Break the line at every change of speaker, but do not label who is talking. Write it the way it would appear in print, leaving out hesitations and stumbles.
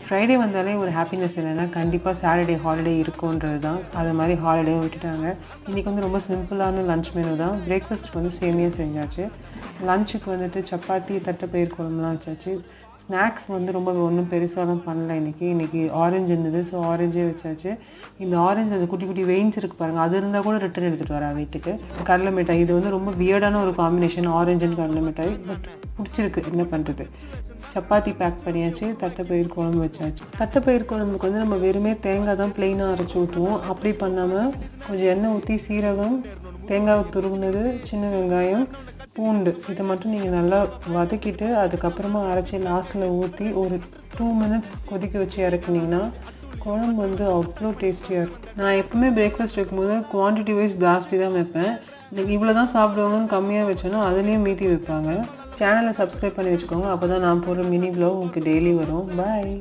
Friday வந்தாலே ஒரு happiness இல்லைன்னா கண்டிப்பாக சாட்டர்டே ஹாலிடே இருக்குன்றது தான். அது மாதிரி ஹாலிடேவும் விட்டுட்டாங்க. இன்றைக்கி வந்து ரொம்ப சிம்பிளான லன்ச் மெனு தான். பிரேக்ஃபாஸ்ட்டுக்கு வந்து சேமியா செஞ்சாச்சு. லஞ்சுக்கு வந்துட்டு சப்பாத்தி தட்டைப்பயிர் குழம்புலாம் வச்சாச்சு. ஸ்நாக்ஸ் வந்து ரொம்ப ஒன்றும் பெருசாலாம் பண்ணல இன்றைக்கி ஆரஞ்சு இருந்தது. ஸோ ஆரஞ்சே வச்சாச்சு. இந்த ஆரஞ்சு அந்த குட்டி குட்டி வெயின்ஸ் இருக்குது பாருங்கள், அது இருந்தால் கூட ரிட்டன் எடுத்துகிட்டு வரா வீட்டுக்கு. கடலை மிட்டாய் இது வந்து ரொம்ப வியர்டான ஒரு காம்பினேஷன், ஆரஞ்சுன்னு கடலை மிட்டாய். பட் பிடிச்சிருக்கு, என்ன பண்ணுறது. சப்பாத்தி பேக் பண்ணியாச்சு. தட்டைப்பயிர் குழம்பு வச்சாச்சு. தட்டைப்பயிர் குழம்புக்கு வந்து நம்ம வெறுமே தேங்காய் தான் ப்ளெயினாக அரைச்சி ஊற்றுவோம். அப்படி பண்ணாமல் கொஞ்சம் எண்ணெய் ஊற்றி சீரகம், தேங்காய் துருவினது, சின்ன வெங்காயம், பூண்டு இதை மட்டும் நீங்கள் நல்லா வதக்கிட்டு அதுக்கப்புறமா அரைச்சி லாஸ்ட்டில் ஊற்றி ஒரு 2 minutes கொதிக்க வச்சு இறக்குனீங்கன்னா குழம்பு வந்து அவ்வளோ டேஸ்டியாக இருக்கும். நான் எப்பவுமே பிரேக்ஃபாஸ்ட் வைக்கும்போது குவான்டிட்டி வைஸ் ஜாஸ்தி தான் வைப்பேன். இன்றைக்கி இவ்வளோ தான் சாப்பிடுவாங்கன்னு கம்மியாக வச்சோன்னா அதுலேயும் மீதி வைப்பாங்க. சேனலை சப்ஸ்கிரைப் பண்ணி வச்சுக்கோங்க. அப்போ தான் நான் போடுற மினி vlog உங்களுக்கு டெய்லி வரும். பாய்.